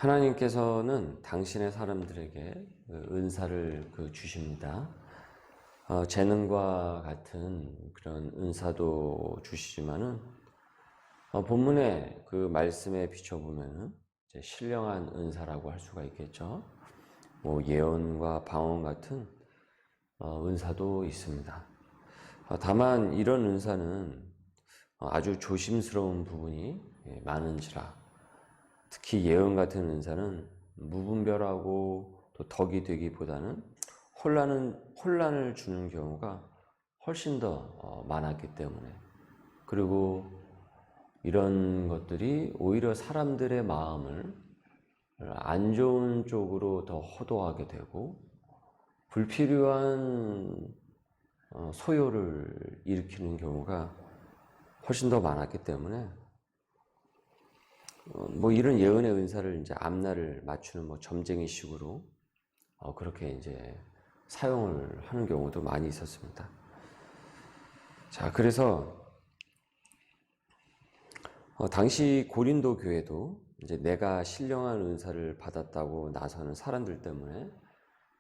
하나님께서는 당신의 사람들에게 은사를 주십니다. 재능과 같은 그런 은사도 주시지만은 본문의 그 말씀에 비춰보면은 신령한 은사라고 할 수가 있겠죠. 뭐 예언과 방언 같은 은사도 있습니다. 다만 이런 은사는 아주 조심스러운 부분이 많은지라, 특히 예언 같은 은사는 무분별하고 또 덕이 되기보다는 혼란을 주는 경우가 훨씬 더 많았기 때문에, 그리고 이런 것들이 오히려 사람들의 마음을 안 좋은 쪽으로 더 호도하게 되고 불필요한 소요를 일으키는 경우가 훨씬 더 많았기 때문에 뭐 이런 예언의 은사를 이제 앞날을 맞추는 뭐 점쟁이식으로 그렇게 이제 사용을 하는 경우도 많이 있었습니다. 자, 그래서 당시 고린도 교회도 이제 내가 신령한 은사를 받았다고 나서는 사람들 때문에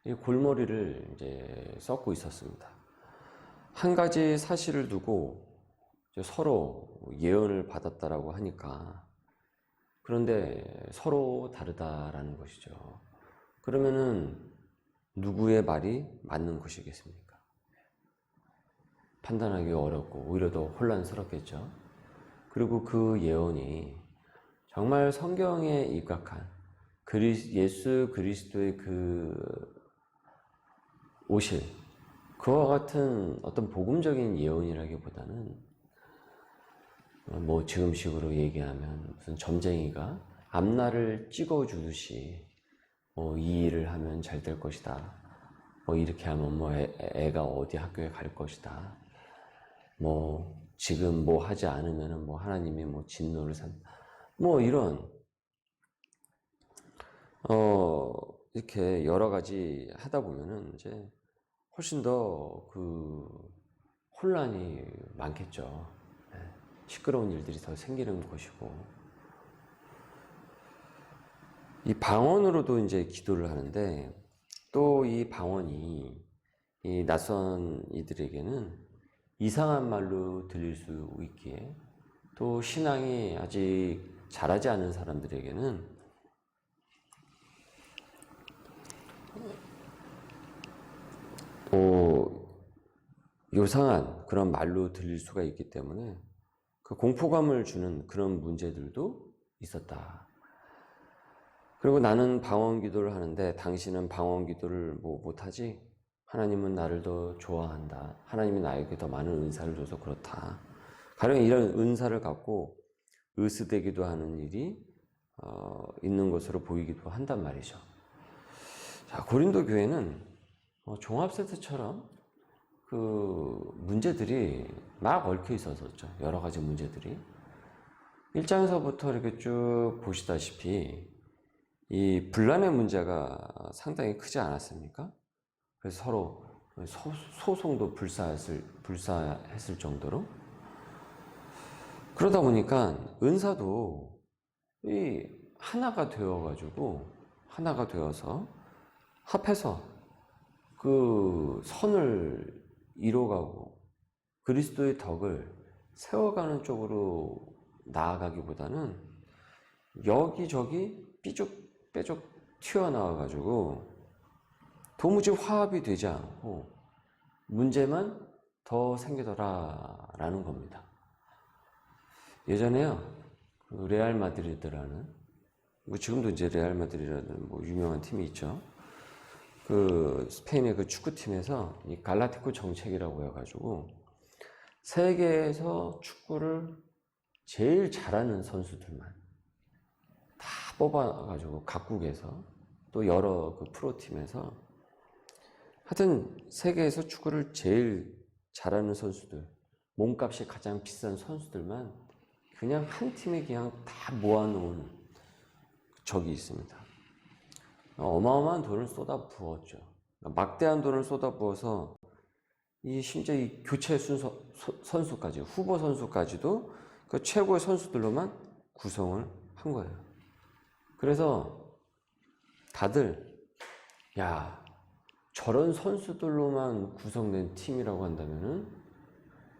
이 골머리를 이제 썩고 있었습니다. 한 가지 사실을 두고 서로 예언을 받았다라고 하니까, 그런데 서로 다르다라는 것이죠. 그러면은 누구의 말이 맞는 것이겠습니까? 판단하기 어렵고 오히려 더 혼란스럽겠죠. 그리고 그 예언이 정말 성경에 입각한 예수 그리스도의 그 오실, 그와 같은 어떤 복음적인 예언이라기보다는 뭐 지금식으로 얘기하면 무슨 점쟁이가 앞날을 찍어주듯이 이 일을 하면 잘 될 것이다, 뭐 이렇게 하면 뭐 애가 어디 학교에 갈 것이다, 뭐 지금 뭐 하지 않으면은 뭐 하나님이 뭐 진노를 뭐 이런 이렇게 여러 가지 하다 보면은 이제 훨씬 더 그 혼란이 많겠죠. 시끄러운 일들이 더 생기는 것이고, 이 방언으로도 이제 기도를 하는데, 또 이 방언이 이 낯선 이들에게는 이상한 말로 들릴 수 있기에, 또 신앙이 아직 자라지 않은 사람들에게는 요상한 그런 말로 들릴 수가 있기 때문에 그 공포감을 주는 그런 문제들도 있었다. 그리고 나는 방언 기도를 하는데 당신은 방언 기도를 못하지? 하나님은 나를 더 좋아한다. 하나님이 나에게 더 많은 은사를 줘서 그렇다. 가령 이런 은사를 갖고 으스대기도 하는 일이 있는 것으로 보이기도 한단 말이죠. 자, 고린도 교회는 종합세트처럼 그 문제들이 막 얽혀 있었죠. 여러 가지 문제들이. 1장에서부터 이렇게 쭉 보시다시피 이 분란의 문제가 상당히 크지 않았습니까? 그래서 서로 소송도 불사했을 정도로. 그러다 보니까 은사도 이 하나가 되어서 합해서 그 선을 이뤄가고 그리스도의 덕을 세워가는 쪽으로 나아가기보다는 여기저기 삐죽빼죽 튀어나와가지고 도무지 화합이 되지 않고 문제만 더 생기더라라는 겁니다. 예전에요, 그 레알 마드리드라는, 뭐 지금도 이제 레알 마드리드라는 뭐 유명한 팀이 있죠. 그 스페인의 그 축구팀에서 이 갈라티코 정책이라고 해가지고 세계에서 축구를 제일 잘하는 선수들만 다 뽑아가지고 각국에서 또 여러 그 프로팀에서 하여튼 세계에서 축구를 제일 잘하는 선수들, 몸값이 가장 비싼 선수들만 그냥 한 팀에 그냥 다 모아놓은 적이 있습니다. 어마어마한 돈을 쏟아부었죠. 막대한 돈을 쏟아부어서 심지어 이 교체 선수까지, 후보 선수까지도 그 최고의 선수들로만 구성을 한 거예요. 그래서 다들 야, 저런 선수들로만 구성된 팀이라고 한다면은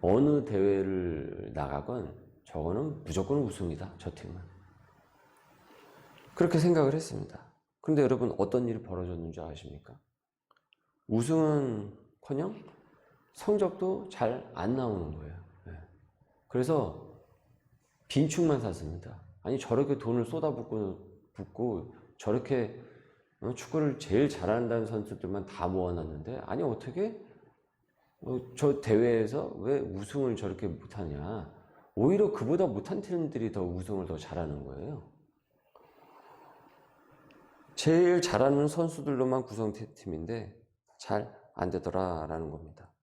어느 대회를 나가건 저거는 무조건 우승이다, 저 팀은. 그렇게 생각을 했습니다. 그런데 여러분, 어떤 일이 벌어졌는지 아십니까? 우승은커녕 성적도 잘 안 나오는 거예요. 그래서 빈축만 샀습니다. 아니, 저렇게 돈을 쏟아붓고 저렇게 축구를 제일 잘한다는 선수들만 다 모아놨는데, 아니 어떻게 저 대회에서 왜 우승을 저렇게 못하냐. 오히려 그보다 못한 팀들이 더 우승을 더 잘하는 거예요. 제일 잘하는 선수들로만 구성된 팀인데 잘 안 되더라라는 겁니다.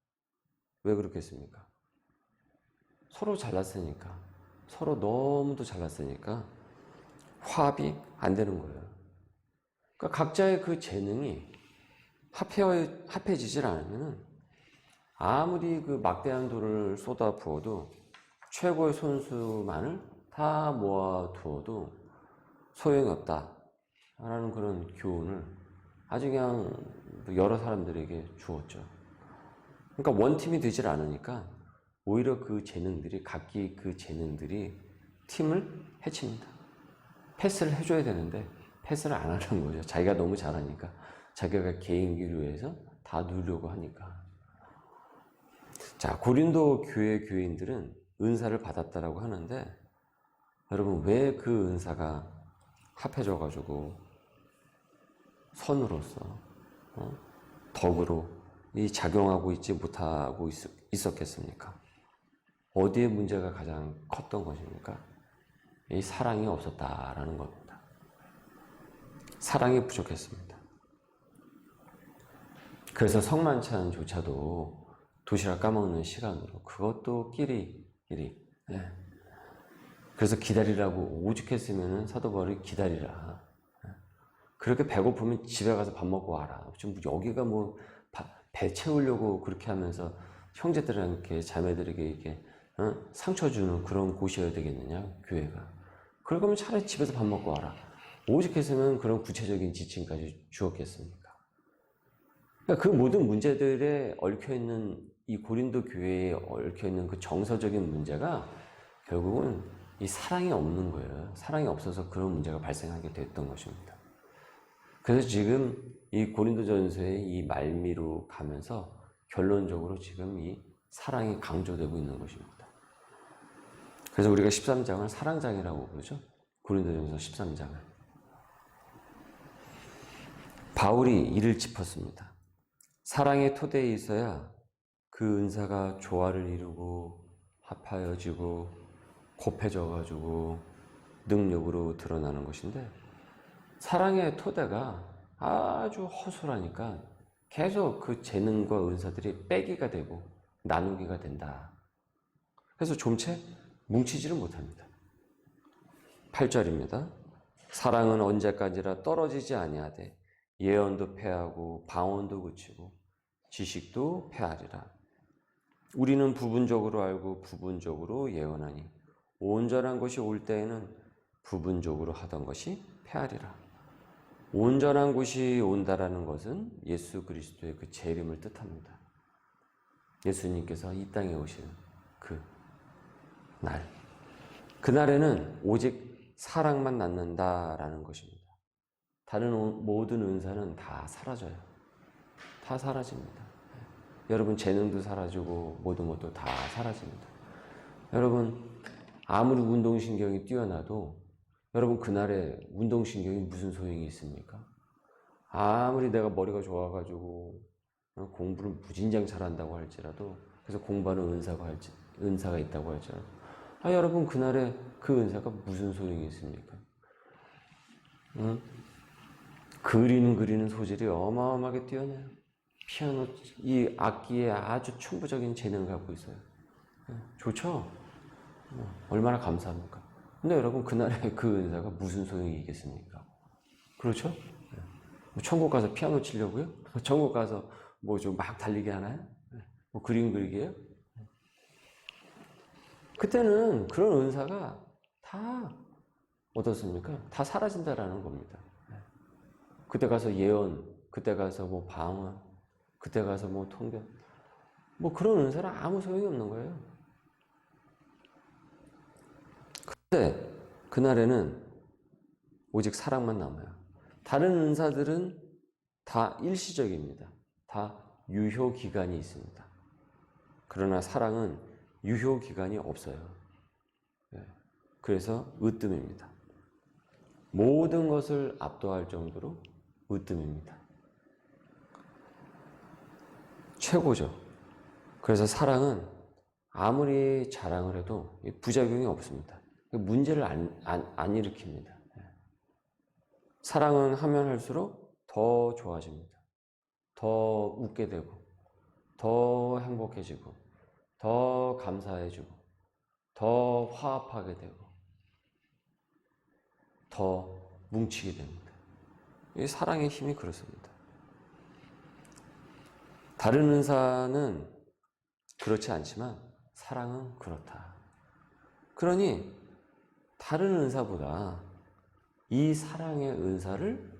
왜 그렇겠습니까? 서로 잘났으니까, 서로 너무도 잘났으니까 화합이 안 되는 거예요. 그러니까 각자의 그 재능이 합해지질 않으면 아무리 그 막대한 돈을 쏟아 부어도, 최고의 선수만을 다 모아두어도 소용이 없다라는 그런 교훈을 아주 그냥 여러 사람들에게 주었죠. 그러니까 원팀이 되질 않으니까 오히려 그 재능들이, 각기 그 재능들이 팀을 해칩니다. 패스를 해줘야 되는데 패스를 안 하는 거죠. 자기가 너무 잘하니까, 자기가 개인기를 위해서 다 누르려고 하니까. 자, 고린도 교회 교인들은 은사를 받았다라고 하는데, 여러분 왜 그 은사가 합해져 가지고 선으로서 덕으로 이 작용하고 있지 못하고 있었겠습니까? 어디에 문제가 가장 컸던 것입니까? 이 사랑이 없었다라는 겁니다. 사랑이 부족했습니다. 그래서 성만찬조차도 도시락 까먹는 시간으로, 그것도 끼리. 네. 그래서 기다리라고 오죽했으면 사도 바울이 기다리라. 그렇게 배고프면 집에 가서 밥 먹고 와라. 지금 여기가 뭐 배 채우려고 그렇게 하면서 형제들에게, 자매들에게 이렇게 상처 주는 그런 곳이어야 되겠느냐, 교회가. 그럴 거면 차라리 집에서 밥 먹고 와라. 오죽했으면 그런 구체적인 지침까지 주었겠습니까? 그러니까 그 모든 문제들에 얽혀있는, 이 고린도 교회에 얽혀있는 그 정서적인 문제가 결국은 이 사랑이 없는 거예요. 사랑이 없어서 그런 문제가 발생하게 됐던 것입니다. 그래서 지금 이 고린도전서의 이 말미로 가면서 결론적으로 지금 이 사랑이 강조되고 있는 것입니다. 그래서 우리가 13장을 사랑장이라고 부르죠. 고린도전서 13장을. 바울이 이를 짚었습니다. 사랑의 토대에 있어야 그 은사가 조화를 이루고 합하여지고 곱해져가지고 능력으로 드러나는 것인데, 사랑의 토대가 아주 허술하니까 계속 그 재능과 은사들이 빼기가 되고 나누기가 된다. 그래서 좀채 뭉치지를 못합니다. 8절입니다. 사랑은 언제까지나 떨어지지 아니하되 예언도 패하고 방언도 그치고 지식도 패하리라. 우리는 부분적으로 알고 부분적으로 예언하니 온전한 것이 올 때에는 부분적으로 하던 것이 패하리라. 온전한 것이 온다라는 것은 예수 그리스도의 그 재림을 뜻합니다. 예수님께서 이 땅에 오시는 그 날, 그날에는 오직 사랑만 남는다라는 것입니다. 다른 모든 은사는 다 사라져요. 다 사라집니다. 여러분 재능도 사라지고 모든 것도 다 사라집니다. 여러분 아무리 운동신경이 뛰어나도 여러분 그날에 운동신경이 무슨 소용이 있습니까? 아무리 내가 머리가 좋아가지고 공부를 무진장 잘한다고 할지라도, 그래서 공부하는 은사가 있다고 할지라도, 여러분 그날에 그 은사가 무슨 소용이 있습니까? 그리는 소질이 어마어마하게 뛰어나요. 피아노 이 악기에 아주 천부적인 재능을 갖고 있어요. 좋죠? 얼마나 감사합니까? 근데 여러분 그날에 그 은사가 무슨 소용이 있겠습니까? 그렇죠? 천국 가서 피아노 치려고요? 천국 가서 뭐 좀 막 달리게 하나요? 뭐 그림 그리게요? 그때는 그런 은사가 다 어떻습니까? 다 사라진다라는 겁니다. 그때 가서 예언, 그때 가서 뭐 방언, 그때 가서 뭐 통변, 뭐 그런 은사는 아무 소용이 없는 거예요. 근데 그날에는 오직 사랑만 남아요. 다른 은사들은 다 일시적입니다. 다 유효 기간이 있습니다. 그러나 사랑은 유효 기간이 없어요. 그래서 으뜸입니다. 모든 것을 압도할 정도로 으뜸입니다. 최고죠. 그래서 사랑은 아무리 자랑을 해도 부작용이 없습니다. 문제를 안 일으킵니다. 사랑은 하면 할수록 더 좋아집니다. 더 웃게 되고, 더 행복해지고, 더 감사해지고, 더 화합하게 되고, 더 뭉치게 됩니다. 이 사랑의 힘이 그렇습니다. 다른 은사는 그렇지 않지만 사랑은 그렇다. 그러니 다른 은사보다 이 사랑의 은사를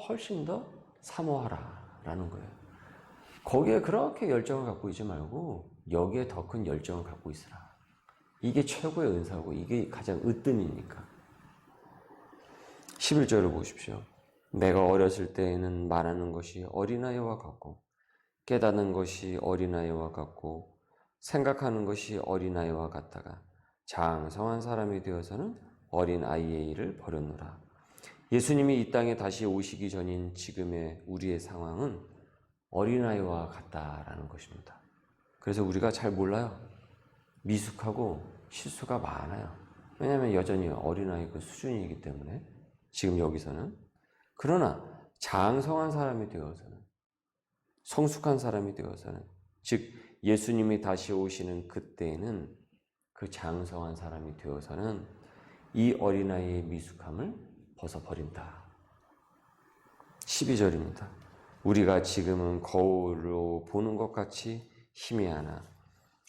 훨씬 더 사모하라 라는 거예요. 거기에 그렇게 열정을 갖고 있지 말고 여기에 더 큰 열정을 갖고 있으라. 이게 최고의 은사고 이게 가장 으뜸이니까. 11절을 보십시오. 내가 어렸을 때에는 말하는 것이 어린아이와 같고 깨닫는 것이 어린아이와 같고 생각하는 것이 어린아이와 같다가 장성한 사람이 되어서는 어린아이의 일을 버렸노라. 예수님이 이 땅에 다시 오시기 전인 지금의 우리의 상황은 어린아이와 같다라는 것입니다. 그래서 우리가 잘 몰라요. 미숙하고 실수가 많아요. 왜냐하면 여전히 어린아이 그 수준이기 때문에 지금 여기서는. 그러나 장성한 사람이 되어서는, 성숙한 사람이 되어서는, 즉 예수님이 다시 오시는 그때에는 그 장성한 사람이 되어서는 이 어린아이의 미숙함을 벗어버린다. 12절입니다. 우리가 지금은 거울로 보는 것 같이 희미하나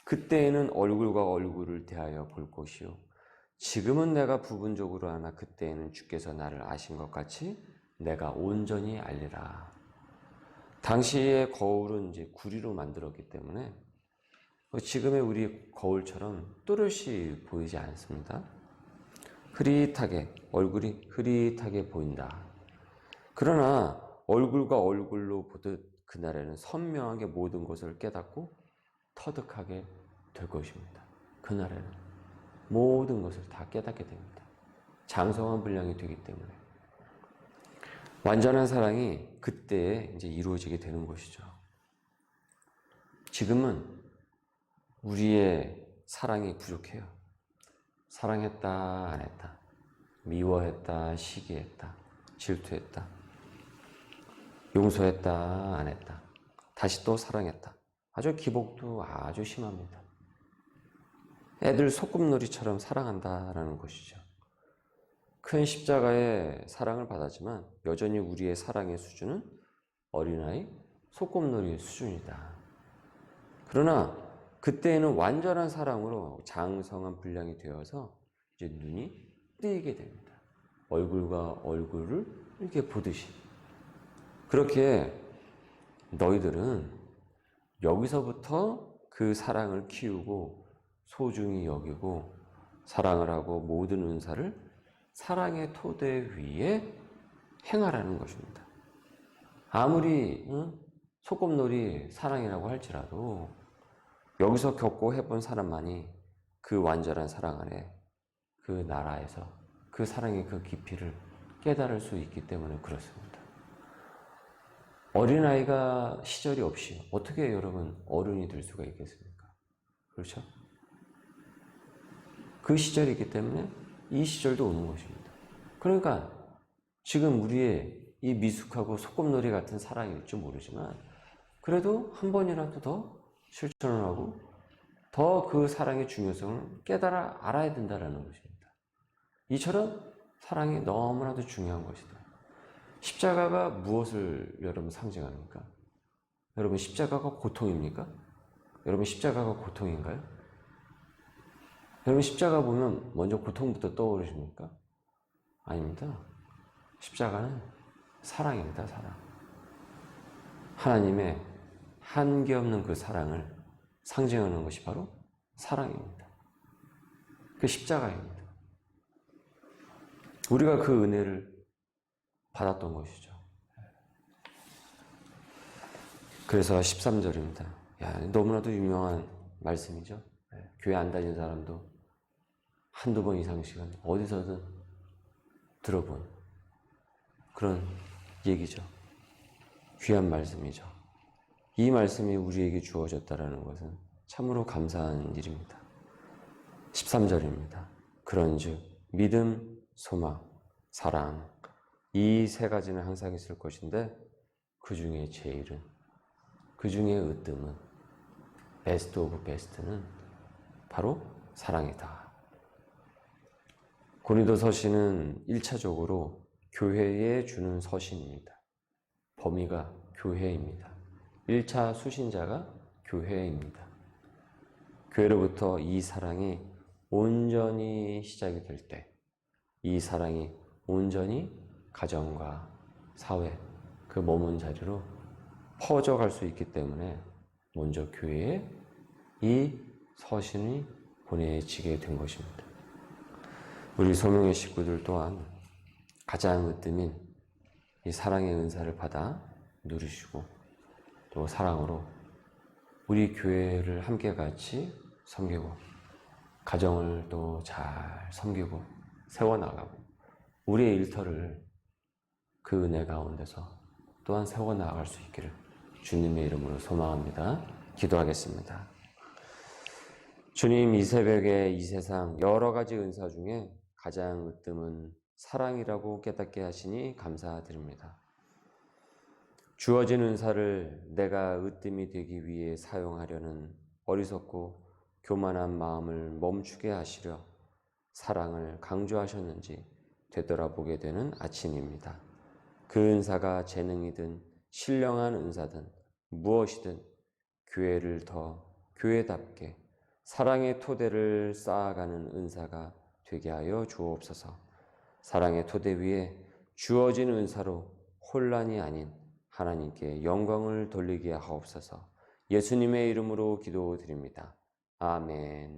그때에는 얼굴과 얼굴을 대하여 볼 것이요 지금은 내가 부분적으로 하나 그때에는 주께서 나를 아신 것 같이 내가 온전히 알리라. 당시의 거울은 이제 구리로 만들었기 때문에 지금의 우리 거울처럼 또렷이 보이지 않습니다. 흐릿하게, 얼굴이 흐릿하게 보인다. 그러나 얼굴과 얼굴로 보듯 그날에는 선명하게 모든 것을 깨닫고 터득하게 될 것입니다. 그날에는 모든 것을 다 깨닫게 됩니다. 장성한 분량이 되기 때문에. 완전한 사랑이 그때에 이제 이루어지게 되는 것이죠. 지금은 우리의 사랑이 부족해요. 사랑했다, 안 했다. 미워했다, 시기했다. 질투했다. 용서했다, 안 했다. 다시 또 사랑했다. 아주 기복도 아주 심합니다. 애들 소꿉놀이처럼 사랑한다라는 것이죠. 큰 십자가의 사랑을 받았지만 여전히 우리의 사랑의 수준은 어린아이, 소꿉놀이의 수준이다. 그러나 그때에는 완전한 사랑으로 장성한 분량이 되어서 이제 눈이 뜨이게 됩니다. 얼굴과 얼굴을 이렇게 보듯이. 그렇게 너희들은 여기서부터 그 사랑을 키우고 소중히 여기고 사랑을 하고 모든 은사를 사랑의 토대 위에 행하라는 것입니다. 아무리 소꿉놀이 사랑이라고 할지라도 여기서 겪고 해본 사람만이 그 완전한 사랑 안에 그 나라에서 그 사랑의 그 깊이를 깨달을 수 있기 때문에 그렇습니다. 어린아이가 시절이 없이 어떻게 여러분 어른이 될 수가 있겠습니까? 그렇죠? 그 시절이 있기 때문에 이 시절도 오는 것입니다. 그러니까 지금 우리의 이 미숙하고 소꿉놀이 같은 사랑일지 모르지만 그래도 한 번이라도 더 실천을 하고 더 그 사랑의 중요성을 깨달아 알아야 된다는 것입니다. 이처럼 사랑이 너무나도 중요한 것이다. 십자가가 무엇을 여러분 상징합니까? 여러분 십자가가 고통입니까? 여러분 십자가가 고통인가요? 여러분 십자가 보면 먼저 고통부터 떠오르십니까? 아닙니다. 십자가는 사랑입니다. 사랑. 하나님의 한계 없는 그 사랑을 상징하는 것이 바로 사랑입니다. 그 십자가입니다. 우리가 그 은혜를 받았던 것이죠. 그래서 13절입니다. 너무나도 유명한 말씀이죠. 교회 안 다니는 사람도 한두 번 이상씩은 어디서든 들어본 그런 얘기죠. 귀한 말씀이죠. 이 말씀이 우리에게 주어졌다는 것은 참으로 감사한 일입니다. 13절입니다. 그런즉 믿음, 소망, 사랑 이 세 가지는 항상 있을 것인데 그 중에 제일은, 그 중에 으뜸은, 베스트 오브 베스트는 바로 사랑이다. 고린도서신은 1차적으로 교회에 주는 서신입니다. 범위가 교회입니다. 1차 수신자가 교회입니다. 교회로부터 이 사랑이 온전히 시작이 될 때, 이 사랑이 온전히 가정과 사회, 그 머문 자리로 퍼져갈 수 있기 때문에 먼저 교회에 이 서신이 보내지게 된 것입니다. 우리 소명의 식구들 또한 가장 으뜸인 이 사랑의 은사를 받아 누리시고 또 사랑으로 우리 교회를 함께 같이 섬기고 가정을 또 잘 섬기고 세워나가고 우리의 일터를 그 은혜 가운데서 또한 세워나갈 수 있기를 주님의 이름으로 소망합니다. 기도하겠습니다. 주님, 이 새벽에 이 세상 여러 가지 은사 중에 가장 으뜸은 사랑이라고 깨닫게 하시니 감사드립니다. 주어진 은사를 내가 으뜸이 되기 위해 사용하려는 어리석고 교만한 마음을 멈추게 하시려 사랑을 강조하셨는지 되돌아보게 되는 아침입니다. 그 은사가 재능이든 신령한 은사든 무엇이든 교회를 더 교회답게 사랑의 토대를 쌓아가는 은사가 되게 하여 주옵소서. 사랑의 토대 위에 주어진 은사로 혼란이 아닌 하나님께 영광을 돌리게 하옵소서. 예수님의 이름으로 기도드립니다. 아멘.